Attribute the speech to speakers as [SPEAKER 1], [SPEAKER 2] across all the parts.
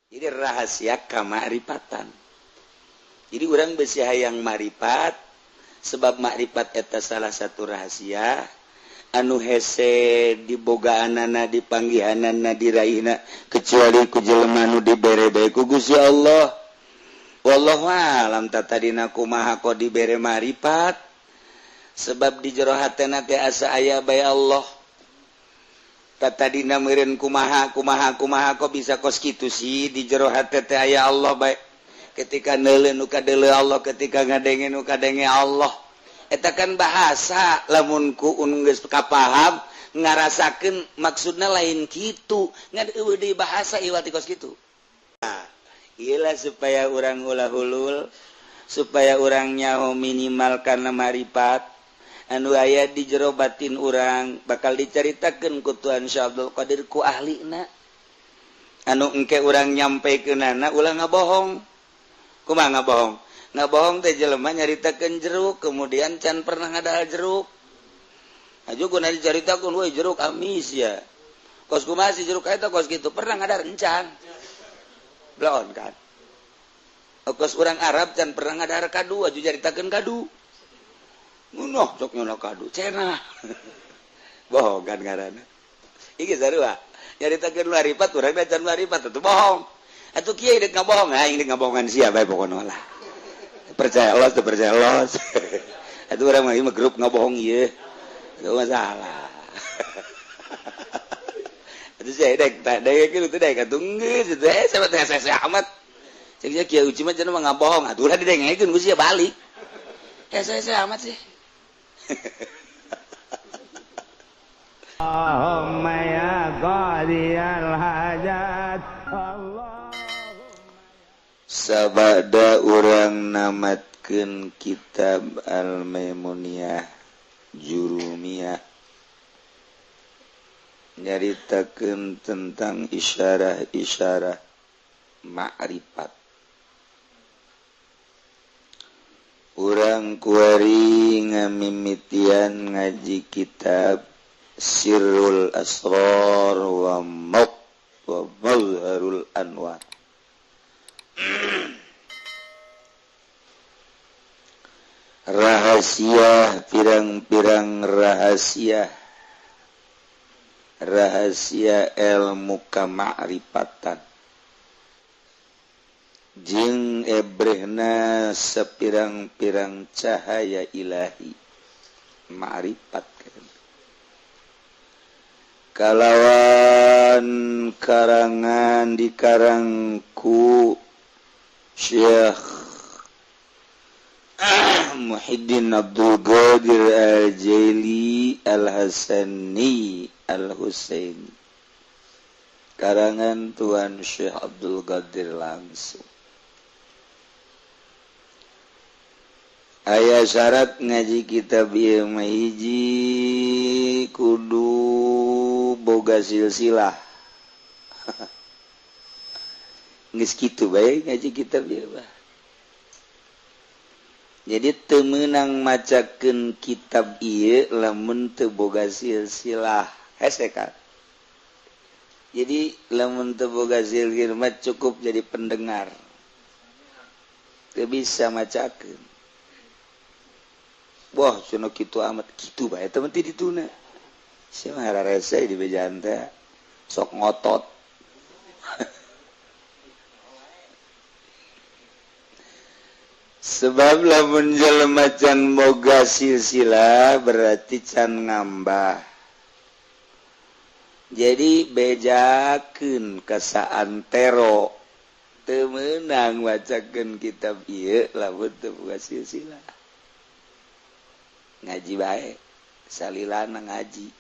[SPEAKER 1] Jadi rahasia kamaripatan. Jadi orang besi hayang maripat sebab makrifat eta salah satu rahasia anu hese dibogaanana dipanggihanana diraihna kecuali ku jelema nu dibere bae ku Gusti Allah. Wallahu a'lam tatadina kumaha kok dibere maripat sebab di jero hatena teh asa aya bae Allah. Tatadina meureun kumaha kok bisa kos kitu sih di jero hate teh aya Allah bae. Ketika neuleun nu kadeuleu Allah, ketika ngadenge nu kadenge Allah. Eta kan bahasa lamun ku geus kapaham ngarasakeun maksudna lain kitu. Ngan eueuh deui bahasa ieu ti kos kitu. Nah, iyalah supaya urang ulah hulul, supaya urang nyaho minimal kana marifat anu aya di jero batin urang bakal dicaritakeun ku Tuhan Syekh Abdul Qadir ku ahlina. Anu engke urang nyampekeunana ulah ngabohong. Kumaha ngabohong? Ngabohong teh jelema nyaritakeun jeruk kemudian can pernah ngadahar jeruk. Aju guna dicaritakeun we jeruk amis ya. Kos kumaha si jeruk eta kos kitu pernah ngadahar encan. Belon kan. Kos urang Arab can pernah ngadahar kadu aju caritakeun kadu. Nunoh sok nyono kadu cenah. Bohong kan ngaranna. Iki sarua. Nyaritakeun marifat urang da can marifat atuh bohong. Atuh kieu deuk ngabohong, aing deuk ngabohongan sia bae pokona lah. Percaya los teu percaya los. Atuh urang mah grup ngabohong ieu. Teu masalah. Atuh saya dek dek kieu teh dek atuh geus teh sama teh amat. Cek dia kieu uci mah cenah mah ngabohong. Atuh ulah didengekeun ku sia balik. Saya amat sih.
[SPEAKER 2] Allahumma ya qadiyal hajat
[SPEAKER 1] Sabada urang namatkeun kitab Al-Maimuniyah Jurumiyah nyaritakeun tentang isyarah-isyarah ma'rifat. Urang kuari ngamimitian ngaji kitab Sirrul Asrar wa Mazharul Anwar. Rahasia pirang-pirang rahasia ilmu kama'rifatan jeung ebrehna sepirang-pirang cahaya ilahi ma'rifat kalawan karangan dikarangku Syekh Muhyiddin Abdul Qadir Al-Jaili Al-Hasani Al-Husaini karangan Tuan Syekh Abdul Qadir langsung. Aya syarat ngaji kitab ieu mah hiji kudu boga silsilah. Geus kitu bae ngaji kitab ieu mah. Jadi teu meunang macakeun kitab ieu lamun teu boga silsilah. Hese kan. Jadi lamun teu boga silsilah mah cukup jadi pendengar. Teu bisa macakeun. Wah, cenah kitu amat kitu bae teh menti dituna. Sia mah hararese di bejaan teh sok ngotot. Sebab lamun jelema can boga silsilah berarti can ngambah. Jadi bejakeun kasaantero teu meunang wacakeun kitab ieu lamun teu boga silsilah. Ngaji bae salilana ngaji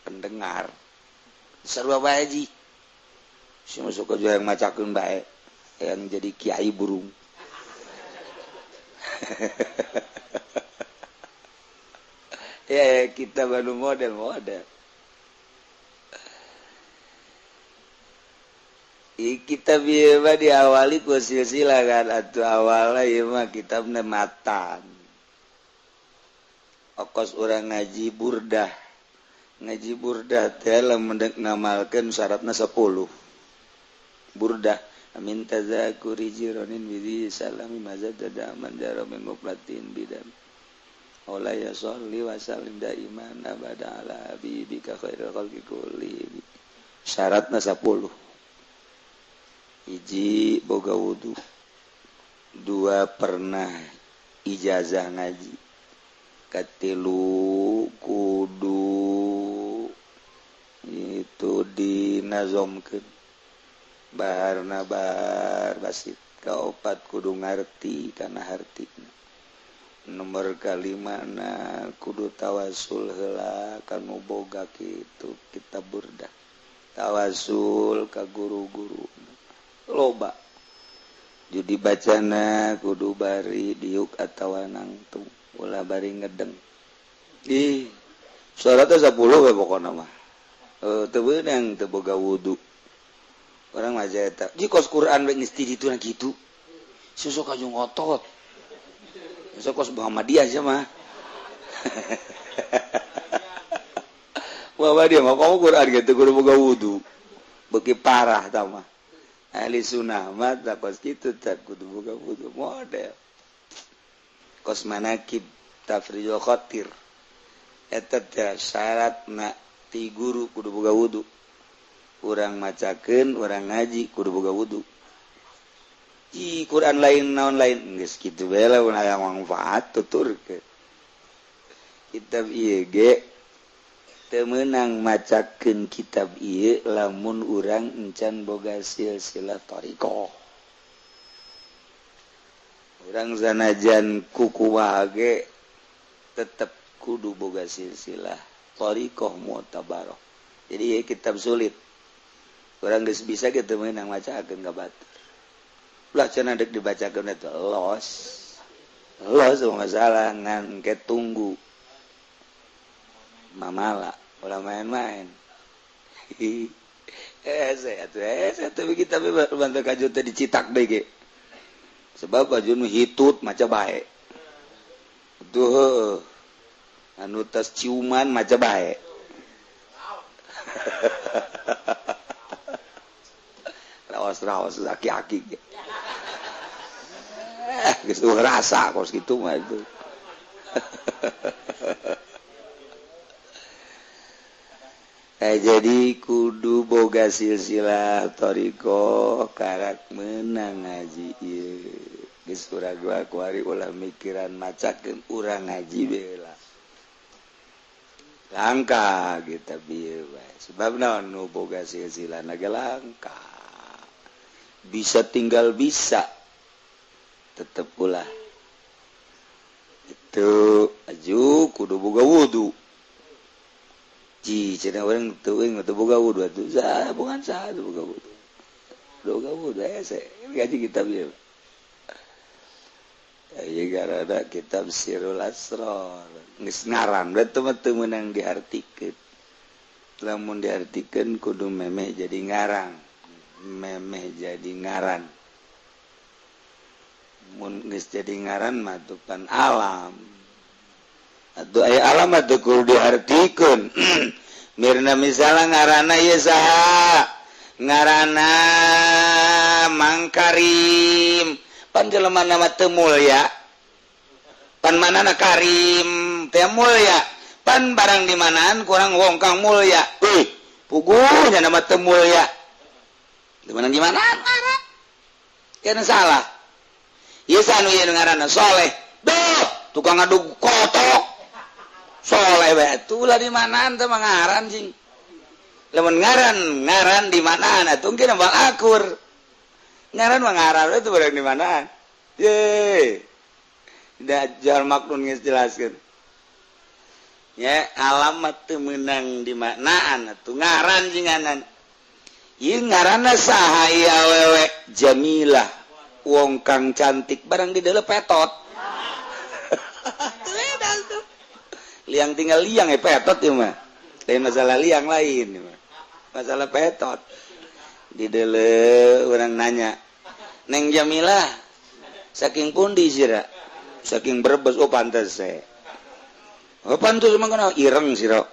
[SPEAKER 1] pendengar sarua bae ji si masuk ke yang macakeun bae yang jadi kiai burung. Ya kita baru model kita biasa diawali ku silsilah kan atuh awalna ieu mah kitabna matan. Okos urang ngaji burdah teh lamun deuk ngamalkeun syaratna 10. Burdah amin tazakuri jironin bidi salami mazad dadaman jaromin muplatin bidam ola ya sholli wa sallim daiman abada ala habibika khairul khalqi kulli syaratna 10 hiji boga wudu 2 pernah ijazah ngaji katilu kudu itu dinazomkeun baharna bar basit kaopat kudu ngarti kana hartina nomor kalimana kudu tawasul heula kanu boga kitu kitab burdah tawasul ka guru-guru loba jadi bacana kudu bari diuk atawa nangtung ulah bari ngedeng syaratna 10 we pokona mah teu beunang teu boga wudu orang mah eta jikos Quran we geus di ditu kitu susuk kajung otot susuk Muhammadiyah aja mah Muhammadiyah mah kamu Quran gitu kudu boga wudu beuki parah tah mah ahli sunnah mah tak kos kitu tak kudu boga wudu model kos manakib tafridul khatir eta teh syaratna ti guru kudu boga wudu urang macakeun urang ngaji kudu boga wudu Quran lain naon lain geus kitu bae lah mun aya manfaat tuturkeun kitab ieu ge teu meunang macakeun kitab ieu lamun urang encan boga silsilah thariqah urang sanajan kukumaha ge tetep kudu boga silsilah thariqah mu'tabarah jadi ieu kitab sulit urang geus bisa ge teu meunang macakeun ka batur ulah cenah deuk dibacakeun eta los masalah ngan ke tunggu mamala ulah main-main tapi kita bantu kaju teh dicitak deui ge sebab ajun hitut maca bae tuh anu tos ciuman maca bae raos aki-aki ge geus rasa kos kitu mah itu jadi kudu boga silsilah thariqah karak meunang ngaji ieu geus urang kuari ulah mikiran macakeun urang ngaji bela langka kita bieu bae sebab naon nu boga silsilah na ge langka bisa tinggal bisa tetep ulah itu aju kudu boga wudu cenah urang teu boga wudu atuh bukan sah boga wudu boga wudu ese ngaji kitab ieu aya garana kitab Sirul Asrar geus ngaran berarti mah teu meunang diartikeun lamun diartikeun kudu memeh jadi ngaran mun geus jadi ngaran mah tukan alam atuh aya alam atuh kudu diartikeun mirna misalna ngaranna ieu saha ngaranna Mang Karim pan jelema nama teu mulya pan manana Karim teh mulya pan barang di manaan kurang wong kang mulya puguh nya nama teu mulya di mana ngaran kana salah ieu sanu ieu ngaranna soleh duh tukang adu kotok soleh bae tulah di manaan teh ngaran cing lamun ngaran di manaan atuh engke bal akur ngaran mah ngaran itu barang di manaan ye Dajjal maknun geus jelaskeun ya alamat teu meunang di manaan atuh ngaran jinganan ieu ngaranna saha ieu awewe Jamilah wong kang cantik barang di deuleu petot liang tinggal liang petot ieu mah lain masalah liang lain masalah petot di deuleu urang nanya Neng Jamilah saking pundi sira saking Brebes pantes pantes mah kana ireng sira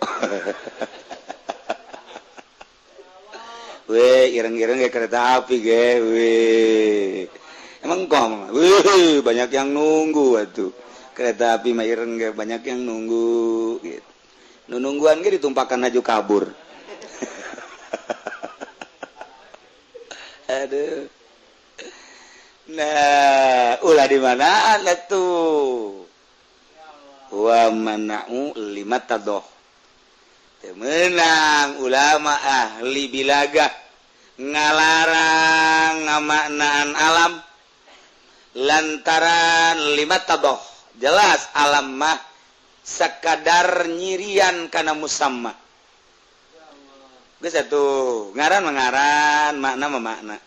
[SPEAKER 1] ireng-ireng kayak kereta api emang banyak yang nunggu tuh kereta api mah ireng banyak yang nunggu gitu. Nungguan ditumpahkan aju kabur. Aduh. Nah, ulah di mana ada tuh? Wa mana'u limatadoh. Temenang ulama ahli bilaga ngalarang ngamaknaan alam lantaran limatadoh. Jelas alam mah sekadar nyirian kana musamma. Geus atuh, ngaran mengaran, makna memakna.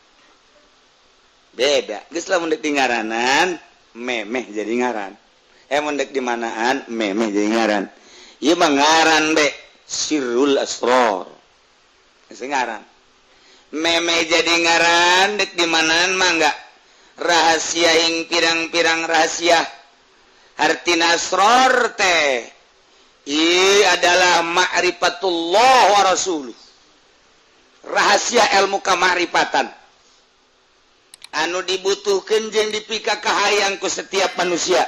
[SPEAKER 1] Beda. Geus lamun dek di ngaranan, memeh jadi ngaran. Mun dek di manaan, memeh jadi ngaran. Ieu mah ngaran be, sirrul asrar. Geus ngaran. Memeh jadi ngaran dek di manaan mah enggak rahasia ing pirang-pirang rahasia. Artina asrar teh adalah ma'rifatullah wa rasuluh. Rahasia ilmu kamaripatan anu dibutuhkeun jeung dipika kahayang ku setiap manusia.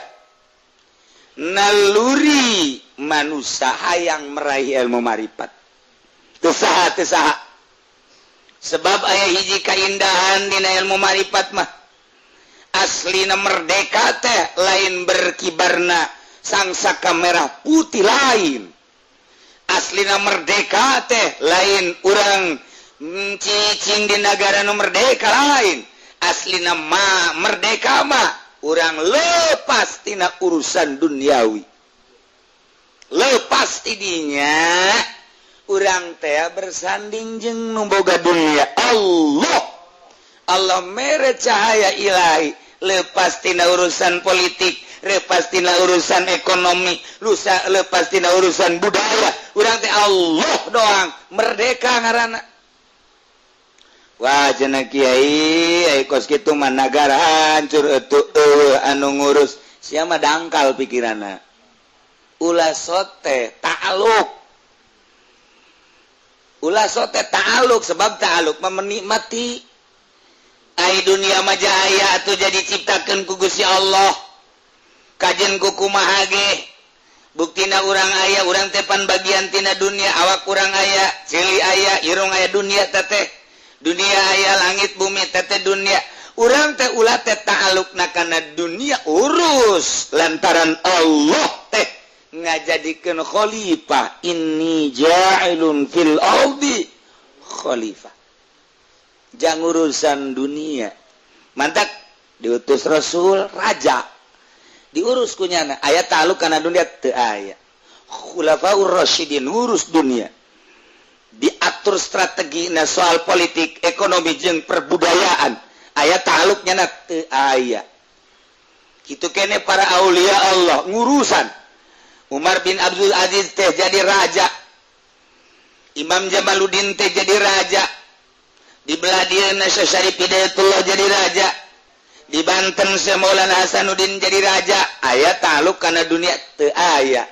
[SPEAKER 1] Naluri manusia hayang meraih ilmu marifat. Teu saha. Sebab aya hiji kaindahan dina ilmu marifat mah. Aslina merdeka teh lain berkibarna sangsaka merah putih lain. Aslina merdeka teh lain urang cicing di negara nu merdeka lain. Aslina merdeka mah urang lepas tina urusan duniawi. Lepas tidinya urang teh bersanding jeung nu boga dunia. Allah mere cahaya ilahi. Lepas tina urusan politik, lepas tina urusan ekonomi, lepas tina urusan budaya, urang teh Allah doang merdeka ngaranna. Wah cenah kiai kos kitu mah nagara hancur anu ngurus sia mah dangkal pikiranna. Ulah sote ta'aluk. Ulah sote ta'aluk sebab ta'aluk mah menikmati. Ai dunia mah jaya atuh jadi ciptakeun ku Gusti Allah. Kajen ku kumaha ge. Buktina urang aya urang teh pan bagian tina dunia awak urang aya, cili aya, irung aya dunia teh. Dunia aya langit bumi teh dunia. Urang teh ulah teh ta'alukna kana dunia urus lantaran Allah teh ngajadikeun khalifah. Inni ja'ilun fil ardi khalifah. Jang urusan dunia. Mantap diutus Rasul raja. Diurus kunyana. Aya ta'aluk kana dunia teu aya. Khulafaur Rasyidin urus dunia. Diatur strategina soal politik, ekonomi jeung perbudayaan. Aya ta'aluknya na teu aya. Kitu kene para aulia Allah ngurusan. Umar bin Abdul Aziz teh jadi raja. Imam Jamaluddin teh jadi raja. Di belah dieuna Syarif Hidayatullah jadi raja. Di Banten Maulana Hasanuddin jadi raja. Aya ta'aluk kana dunia teu aya.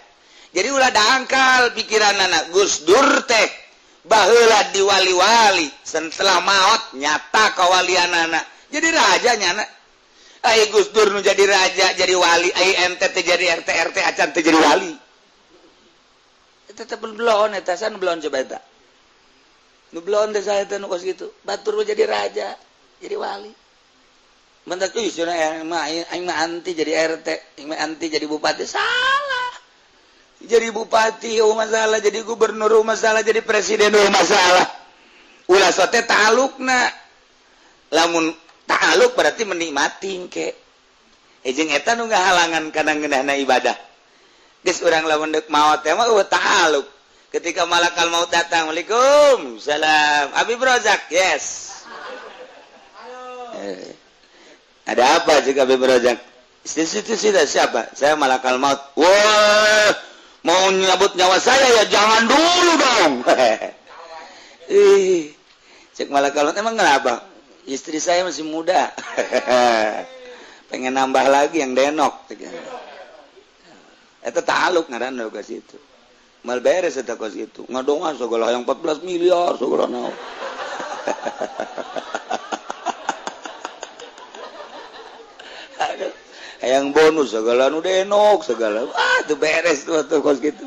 [SPEAKER 1] Jadi ulah dangkal pikiranna Gus Dur teh baheula diwali-wali setelah maot nyata kawalianana. Jadi raja nyana. Ai Gus Dur nu jadi raja, jadi wali, ai ente teh jadi RT acan teh jadi wali. Eta teh belon eta san belon coba eta. Nu belon teh saya teh nu kos kitu. Batur jadi raja, jadi wali. Mentak euy cenah aing mah anti jadi RT, aing mah anti jadi bupati. Salah. Jadi bupati masalah, jadi gubernur masalah, jadi presiden masalah. Ulah sote ta'alukna. Lamun ta'aluk berarti menikmati ke. Jeung eta nu ngahalangan kana ngeunahna ibadah. Geus urang lamun deuk maot teh mah ta'aluk. Ketika malakal maut datang, Assalamualaikum, salam. Abi Brozak, yes. Ada apa jika Abi Brozak? Situ siapa? Saya malakal maut. Wah, mau nyabut nyawa saya ya jangan dulu dong. Cek malakal maut emang kenapa? Istri saya masih muda. Pengen nambah lagi yang denok. Itu ta'aluk ngaranna ka situ. Mal beres eta kos itu. Ngadongan segala yang 14 miliar segala naon. Aduh, yang bonus segala nu denok segala. Wah, tuh beres tuh kos gitu.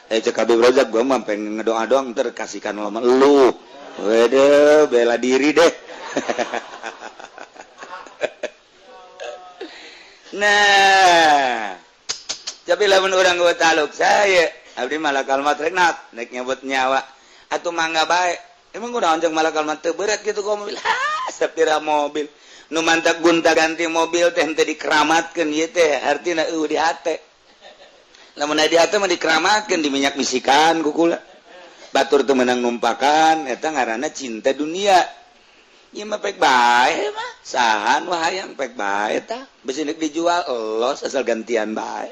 [SPEAKER 1] Cek Habib Razak gua mah pengen ngedoa doang ntar kasihkan sama lu. Waduh, bela diri deh. Nah, tapi lamun urang gua taluk saya, abdi malakal mat rek nek nyebut nyawa. Atuh mangga bae. Emang udah onjang malakal mat teu berat gitu kok mobil. Ha, sapira mobil. Nu mantak gunta ganti mobil teh henteu dikeramatkeun ieu teh artina di hate. Lamun di hate mah dikeramatkeun di minyak bisikan ku kula. Batur teu meunang numpakan eta ngaranna cinta dunia. Ieu mah pek bae mah. Sahan wah hayang pek bae tah. Besi nek dijual elos asal gantian bae.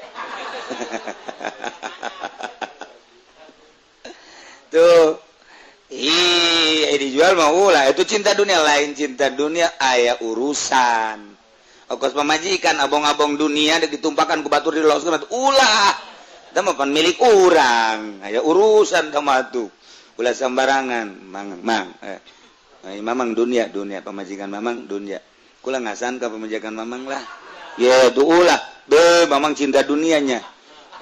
[SPEAKER 1] Tuh. Dijual mah ulah itu cinta dunia lain cinta dunia aya urusan. Ongkos pamajikan abong-abong dunia ditumpakan ku batur diloskeun ulah. Eta mah pan milik urang, aya urusan tama tuh. Ulah sembarangan, mang. Mamang dunia pamajikan mamang dunia. Kula ngasan ka pamajikan mamang lah. Ya tuh ulah, be mamang cinta dunianya.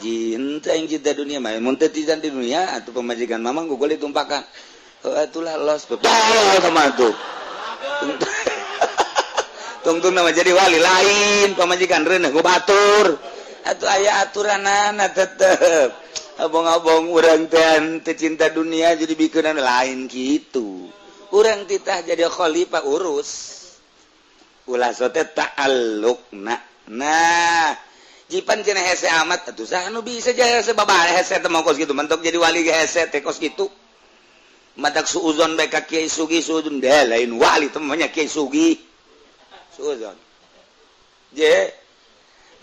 [SPEAKER 1] Cinta dunia mah mun teu cinta dunia atuh pamajikan mamang ku kulit tumpakan. Itulah los sama tuh tungtung nama jadi wali lain pamajikan reneh ku batur atuh aya aturanana tetep abong-abong urang teh cinta dunia jadi bikeun lain gitu urang titah jadi khalifah urus ulah sote ta'alluqna nah jipan cenah hese amat atuh saha nu bisa jaya sababaraha hese teh mau kos kitu mentok jadi wali ge hese teh kos kitu matak suuzon bae ka Kiai Sugi suuzon dah lain wali temannya Kiai Sugi suuzon je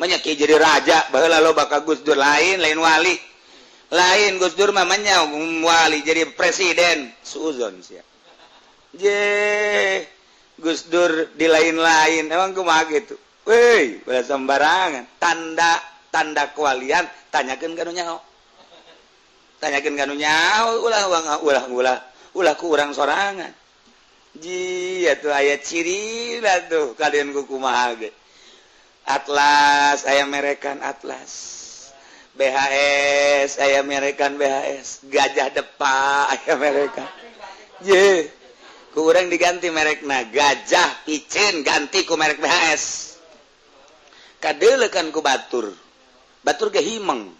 [SPEAKER 1] manya Kiai jadi raja baheula loba ka Gus Dur lain wali lain Gus Dur mamanya wali jadi presiden suuzon sia je Gus Dur di lain-lain emang kumaha gitu weuy bala sembarangan tanda kewalian tanyakeun ka nu nyaho tanyakeun kanu nyaho ulah ku urang sorangan ji atuh aya ciri lah tuh kalian ku kumaha ge Atlas aya merekan Atlas BHS aya merekan BHS Gajah Depa aya merekan je ku urang diganti merekna Gajah Picen ganti ku merek BHS kadeuleukan ku batur ge himeng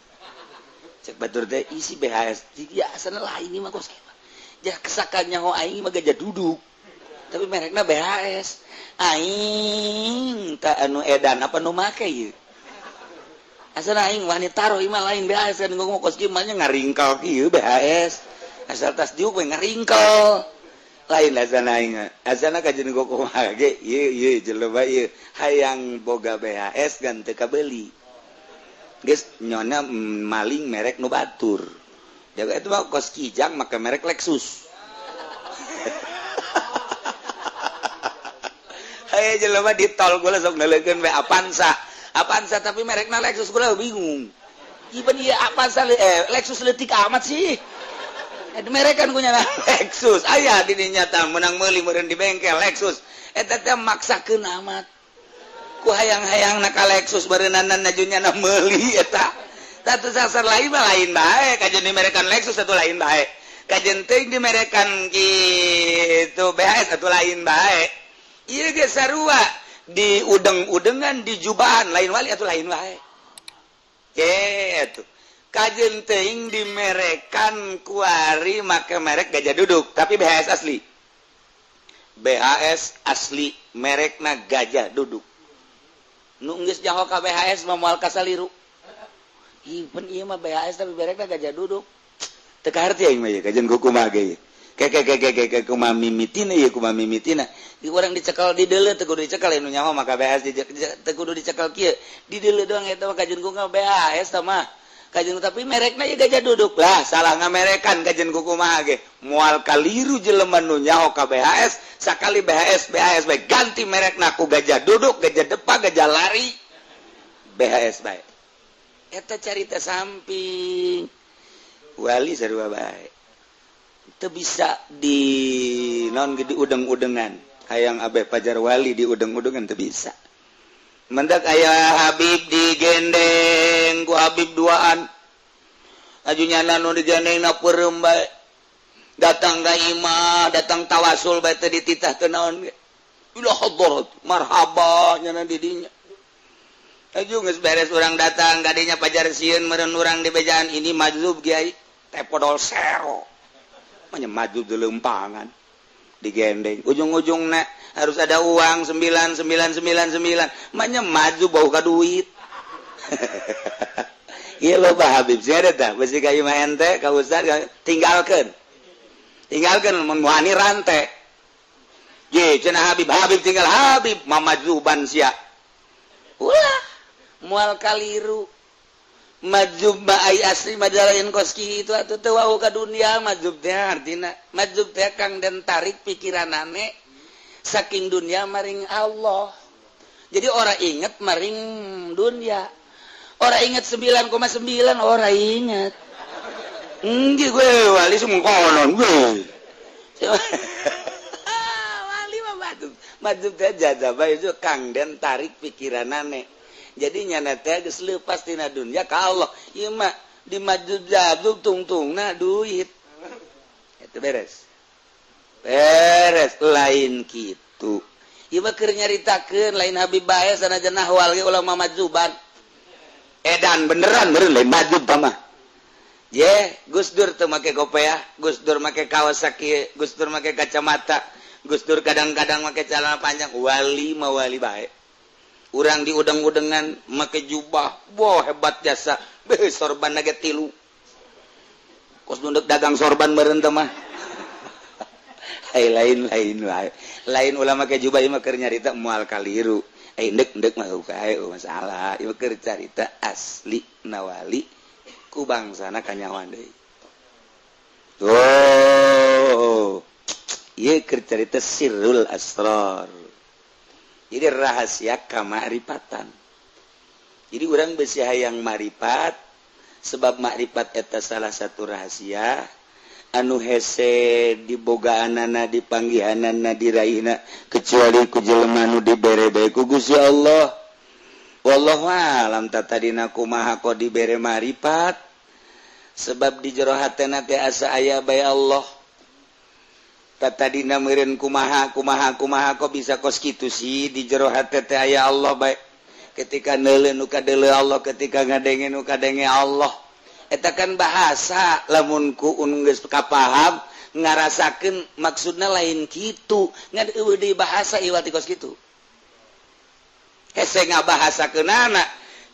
[SPEAKER 1] cek batur teh isi BHS dia asana lain mah kos jah kesakannya ho aing mah gajah duduk tapi merekna BHS aing ta anu edan apa nu make ieu asana aing wani taruh imah lain BHS kan ngomong kos kieu mah ngaringkel kieu BHS asal tas diuk we ngaringkel lain asana aing asana kajeun gua kumaha ge ieu jelema ieu hayang boga BHS gan teu kabeuli guys nyona maling merek nu batur jaga itu mah kos kijang make merek Lexus haye jelema di tol gua sok nalekeun we Avanza tapi merekna Lexus gua bingung ieu ieu Avanza Lexus leutik amat sih merekan ku nya Lexus aya di dinya tah menang meuli meureun di bengkel Lexus eta teh maksakeun amat ku hayang-hayang na ka Lexus beureunanan najunya na meuli eta tatu sasar lain mah lain bae kajeun dimerekan Lexus atuh lain bae kajeun teuing dimerekan kitu BHS atuh lain bae ieu ge sarua di udeng-udengan di jubahan lain wali atuh lain bae kitu kajeun teuing dimerekan ku ari make merek Gajah Duduk tapi BHS asli merekna Gajah Duduk nu geus nyaho ka BHS mah moal kasaliru even ieu mah BHS tapi berekna Gajah Duduk teu kaharti aing mah ieu kajeun kumaha ge ke kumaha mimitina ieu kumaha mimitina di urang dicekel di deuleu teu kudu dicekel nu nyaho mah ka BHS teu kudu dicekel kieu di deuleu doang eta mah kajeun ku BHS tah mah kajeun tapi merekna ieu Gajah Duduk lah salah ngamerekan kajeun kumaha ge moal kaliru jelema nu nyaho ka BHS sakali BHS bae ganti merekna ku Gajah Duduk Gajah Depa Gajah Lari BHS bae eta carita samping wali sarua bae teu bisa di non di udeng-udengan hayang Abeh Pajar Wali di udeng-udengan tuh bisa mendak ayah Habib digendeng ku Habib duaan ajunya nanu digandeng na peureum bae datang ka imah datang tawasul bae teh dititah teu naon ge ila hadarat marhaba nya di dinya aju geus beres urang datang kadinya Pajar sieun meureun urang di bejaan ini majlub kiai teh podol sero manya maju di lempangan digendeng ujung-ujungna harus ada uang 9999 manya maju bau ka duit ieu loba Habib sia eta besi ka imah ente ka ustad tinggalkeun mun wani rante ye cenah Habib tinggal Habib mamajuban sia ulah moal kaliru majub ai asli majalain koski itu atuh teu wau ka dunia majub teh artina majub teh kang den tarik pikiranane saking dunia maring Allah jadi ora inget maring dunia ora inget 9,9 ora inget engge gue wali sumkonon gue wali mah majub teh jajaba itu kang den tarik pikiranane jadi nyana teh geus leupas tina dunya ka Allah ieu mah di majud jadul tungtungna duit eta beres lain kitu ieu mah keur nyaritakeun lain Habib bae sanajan ahwal ge ulama majuban edan beneran lain majub mah ye Gus Dur teu make kopiah Gus Dur make kaos sakeu Gus Dur make kacamata Gus Dur kadang-kadang make celana panjang wali mah wali bae urang di udeng-udengan make jubah boh hebat jasa beh sorban na ge 3 kos nunduk dagang sorban meureun teh mah lain wae lain ulama ke jubah ieu mah keur nyarita moal kaliru endek mah kae masalah ieu keur carita asli nawali ku bangsana kanyawan deui oh ieu keur carita sirrul asrar jadi rahasia kamaripatan jadi urang besi hayang marifat sebab makrifat eta salah satu rahasia anu hese dibogaanana dipanggihanana diraihna kecuali ku jelema nu dibere bae ku Gusti Allah wallahu alam tatadina kumaha kok dibere marifat sebab di jero hatena teh asa aya bae Allah tadina meureun kumaha kok bisa kos kitu sih di jero hate teh aya Allah bae ketika neuleuh nu kadeuleuh Allah ketika ngadenge nu kadenge Allah eta kan bahasa lamun ku geus kapaham ngarasakeun maksudna lain kitu ngan eueuh deui bahasa ieu ti kos kitu hese ngabahasakeunana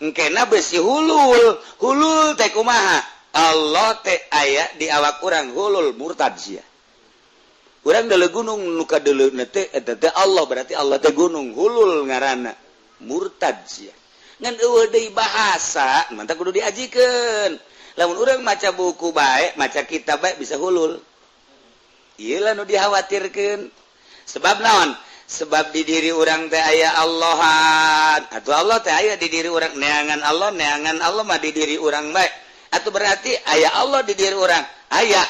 [SPEAKER 1] engkena besi hulul teh kumaha Allah teh aya di awak urang hulul murtad sia urang deuleuh gunung nu kadeuleuhna teh eta teh Allah berarti Allah teh gunung hulul ngaranna murtad sia ngan eueuh deui bahasa mantap kudu diajikeun lamun urang maca buku bae maca kitab bae bisa hulul ieu lah nu dikhawatirkeun sebab naon sebab di diri urang teh aya Allahan atuh Allah teh aya di diri urang neangan Allah mah di diri urang bae atuh berarti aya Allah di diri urang aya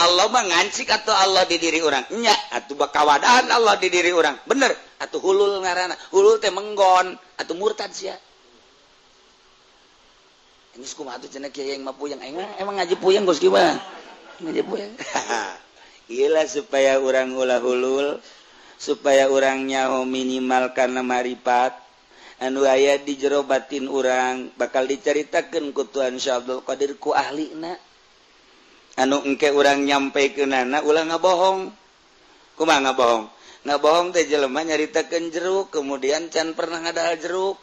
[SPEAKER 1] Allah mah ngancik atau Allah di diri orang nya atuh bakawadahan Allah di diri orang bener atuh hulul ngaranna hulul teh menggon atuh murtad sia ini kumaha atuh cenah kieu yang mah puyeng emang ngaji puyeng Gus kieu ngaji puyeng iyalah supaya orang ulah hulul supaya orang nyaho minimal kana marifat anu aya di jero batin urang bakal dicaritakeun ku Tuhan Syah Abdul Qadir ku ahlina anu engke urang nyampekeunana ulah ngabohong kumaha ngabohong teh jelema nyaritakeun jeruk kemudian can pernah ngadahal jeruk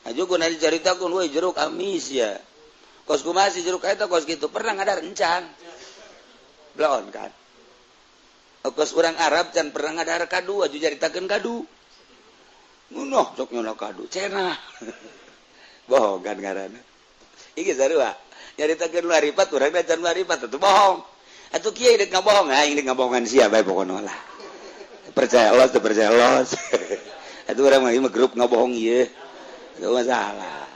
[SPEAKER 1] aju guna dicaritakeun we jeruk amis ya kos kumaha si jeruk eta kos kitu pernah ngadahar encan blaon kan kos urang Arab can pernah ngadahar kadu aju caritakeun kadu ngunoh sok nyono kadu cenah bohong kan ngaranna iki sarua nyaritakeun marifat urang da can marifat atuh bohong atuh kieu deuk ngabohong aing deuk ngabohongan sia bae pokona lah percaya Allah teu percaya Allah atuh urang mah ieu mah grup ngabohong ieu teu masalah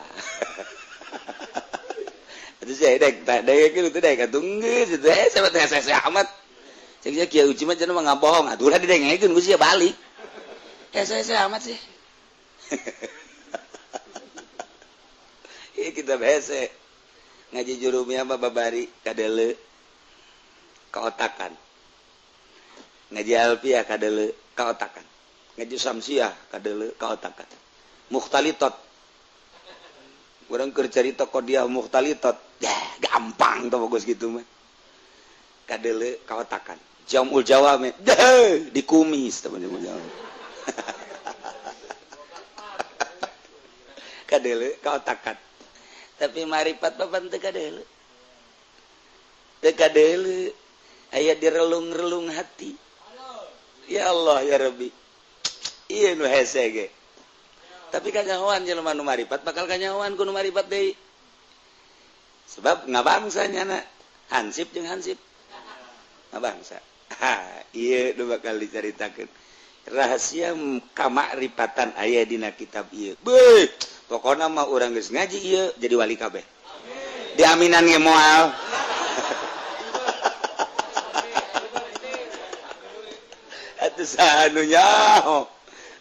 [SPEAKER 1] atuh saya dek tak dek kitu teh dek atuh geus teh sama teh saya amat cek Kiai Uci mah cenah mah ngabohong atuh ulah didengekeun ku sia balik saya amat sih kita hese ngaji jurumnya mah babari kadele kaotakan ngaji alfiah kadele kaotakan ngaji samsiah kadele kaotakan mukhtalitot urang keur carita qadiah mukhtalitot ya gampang tuh bagus gitu mah kadele kaotakan jamul jawame dikumis teman-teman kadele kaotakan tapi marifat papan teu kadele aya di relung-relung hati ya Allah ya Rabbi ieu nu hese ge tapi kanyahoan jelema nu marifat bakal kanyahoan ku nu marifat deui sebab ngabangsa nyana hansip jeung hansip ngabangsa ieu nu bakal dicaritakeun rahasia kamakrifatan aya dina kitab ieu beuh pokona mah urang geus ngaji ieu jadi wali kabeh diaminan ge moal atuh sanu nyaho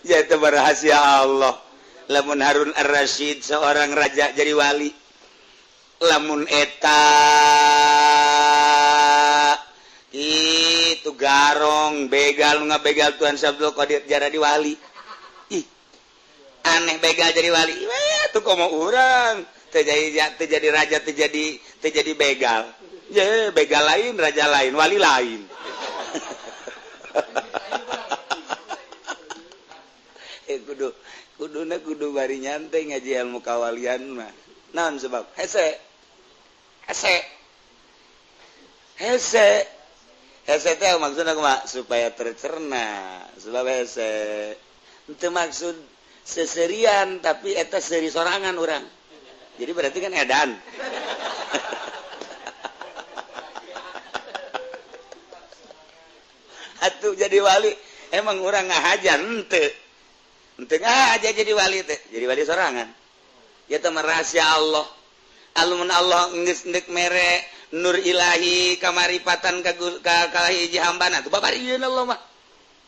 [SPEAKER 1] ya itu rahasia Allah lamun Harun Ar-Rasyid seorang raja jadi wali lamun eta itu garong begal ngabegal Tuhan Sabdul Qadir jadi wali ih aneh begal jadi wali tuh komo urang terjadi raja terjadi begal ya begal lain raja lain wali lain kudu bari nyantai ngaji ilmu kawalian mah naon sebab hese teh maksudna kumaha supaya tercerna sebab hese teu maksud seserian tapi eta seri sorangan urang jadi berarti kan edan atuh jadi wali emang urang ngahajar henteu aja jadi wali teh jadi wali sorangan ya teh rahasia Allah alumun Allah geus neuk mere nur ilahi kamaripatan ka hiji hambana tuh babarieun Allah mah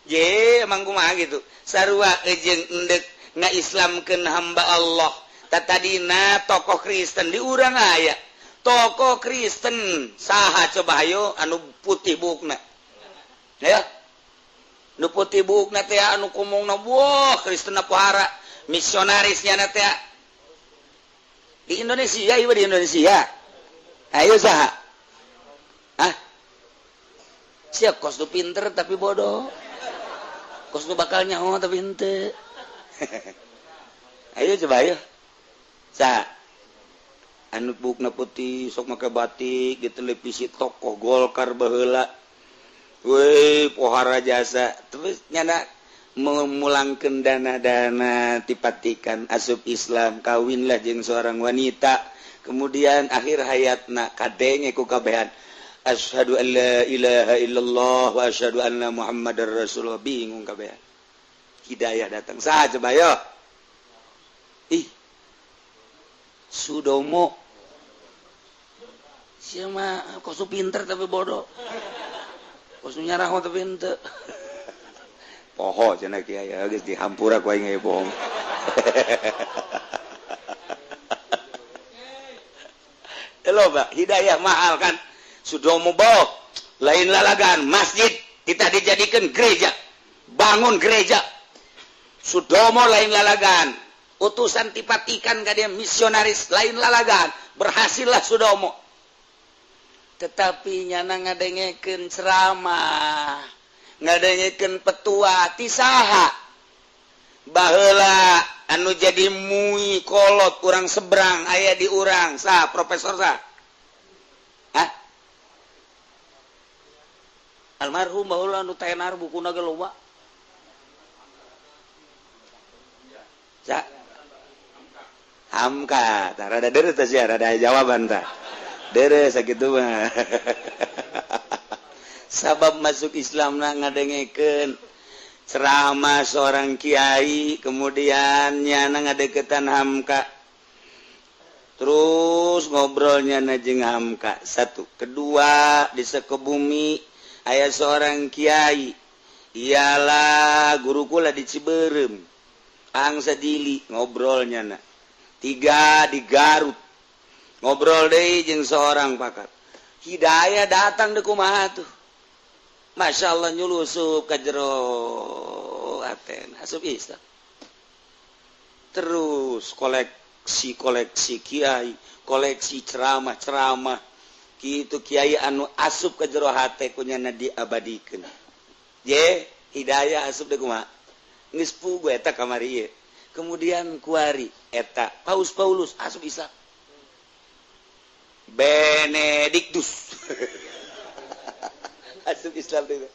[SPEAKER 1] je emang kumaha gitu sarua jeung endek ngaislamkeun hamba Allah tatadina tokoh Kristen di urang aya tokoh Kristen saha coba hayo anu putih bukna ya nu putih bukna teh anu kumungna wah Kristen pohara misionarisnya na teh di Indonesia ieu di Indonesia ayo saha siap kos tu pinter tapi bodoh kos tu bakal nyaho tapi henteu ayo coba ayo saha anu bukna putih sok make batik di televisi tokoh Golkar baheula woi pohara jasa terus nyana memulangkeun dana-dana tipatikan asup Islam kawinlah jeung seorang wanita kemudian akhir hayatna kadenge ku kabehan asyhadu an la ilaha illallah wa asyhadu anna muhammadar rasulullah bingung kabehan hidayah datang saha coba yo ih Sudomo sia mah kosu pinter tapi bodoh kosnya rahmat tapi henteu poho cenah kiai geus dihampura ku aing poho loba hidayah mahal kan Sudomo bawa lain lalagan masjid kita dijadikan gereja bangun gereja Sudomo lain lalagan utusan tipatikan ka dia misionaris lain lalagan berhasillah Sudomo tetapi nyana ngadengekeun ceramah ngadengekeun petua ti saha baheula anu jadi mui kolot urang seberang aya di urang saha profesor saha almarhum baheula anu tenar bukuna ge loba Hamka tah rada deureut tah sia rada jawaban tah deres sakitu mah sabab masuk Islam na ngadengekeun ceramah seorang kiai kemudian nyana ngadeketan Hamka terus ngobrolnya na jeung Hamka satu kedua di Sekebumi Aya seorang kiai ialah gurukula di Ciberem angsa dili ngobrolnya na 3 di Garut ngobrol deh jeung seorang pakar hidayah datang deh kumaha tuh Masya Allah nyulusup ka jero aten asup Islam terus koleksi kiai koleksi ceramah kitu kiai anu asup ka jero hate kunyana diabadikeun ye hidayah asup deh kumaha geus puguh eta kamari ieu kemudian kuari eta Paulus asup Islam Benediktus asup Islam itu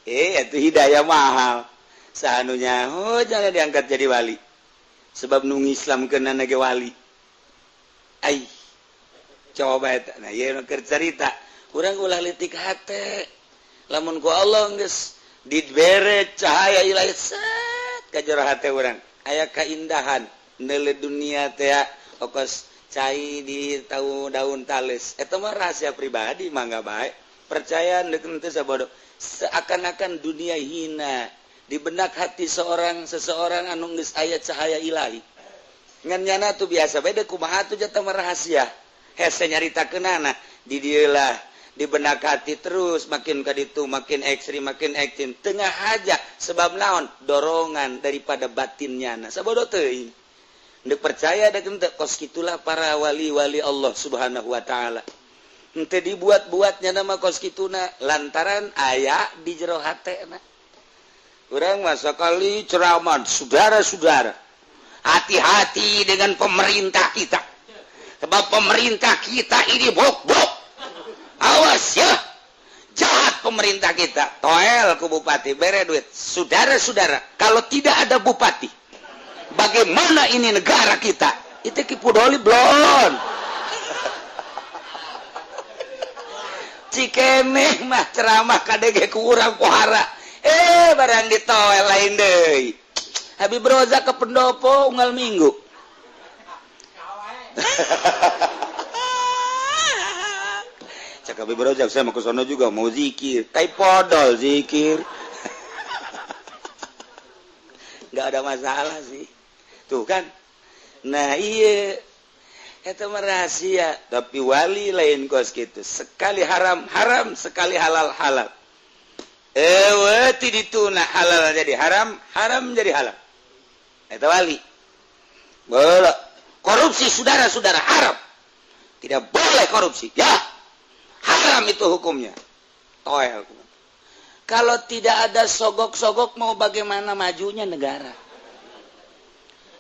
[SPEAKER 1] itu hidayah mahal sanunya jangan diangkat jadi wali sebab nu Islam kena nage wali ai coba eta nah ieu keur carita urang ulah leutik hate lamun ku Allah geus dibere cahaya ilahi set ka jero hate urang aya kaindahan neule dunia teh okos cai di tahu daun tales eta mah rahasia pribadi mangga bae percaya deuk teu sabodo seakan-akan dunia hina di benak hati seseorang anu geus aya cahaya ilahi ngan nyana tuh biasa beda kumaha tuh jata mah rahasia hese nyaritakeunana di dieu lah di benak hati terus makin ka ditu makin ekstrim tengah aja sebab naon dorongan daripada batinnya na sabodo teuing deuk percaya da teu kos kitulah para wali-wali Allah Subhanahu wa taala henteu dibuat-buatnya nama kos kituna lantaran aya di jero hatena urang mah sakali ceramah saudara-saudara hati-hati dengan pemerintah kita sebab pemerintah kita ini bok awas ya jahat pemerintah kita toel ku bupati bere duit saudara-saudara kalau tidak ada bupati bagaimana ini negara kita itu kipudoli blon cikeneh mah ceramah kadege kurang kuhara barang ditoel lain deui Habib Roza ke pendopo unggal minggu cak Habib Roza saya mau ke sono juga mau zikir kai podol zikir nggak ada masalah sih tuh kan nah iya itu rahasia tapi wali lain kos gitu sekali haram sekali halal wati dituna halal jadi haram jadi halal itu wali boleh korupsi saudara-saudara haram tidak boleh korupsi ya haram itu hukumnya toel kalau tidak ada sogok-sogok mau bagaimana majunya negara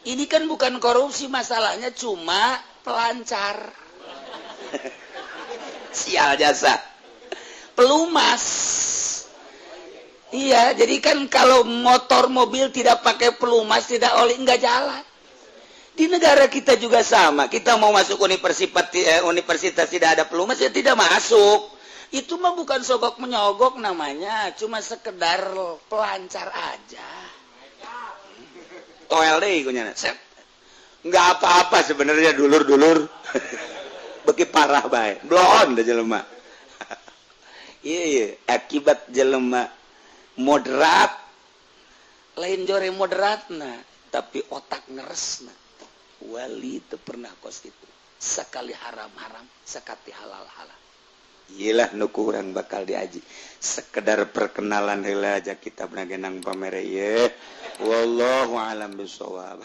[SPEAKER 1] ini kan bukan korupsi masalahnya cuma pelancar sial jasa pelumas iya jadi kan kalau motor mobil tidak pakai pelumas tidak oli enggak jalan di negara kita juga sama kita mau masuk universitas tidak ada pelumas ya tidak masuk itu mah bukan sogok menyogok namanya cuma sekedar pelancar aja toel deh kunyana nggak apa-apa sebenarnya dulur beki parah bae blon da jelema iya akibat jelema moderat lain jore moderatna tapi otak ngeresna wali teu pernah kos kitu sakali haram sakati halal iyalah nu kurang bakal diaji sekedar perkenalan heula aja kita pernah genang pamere ye wallahu alam bisawab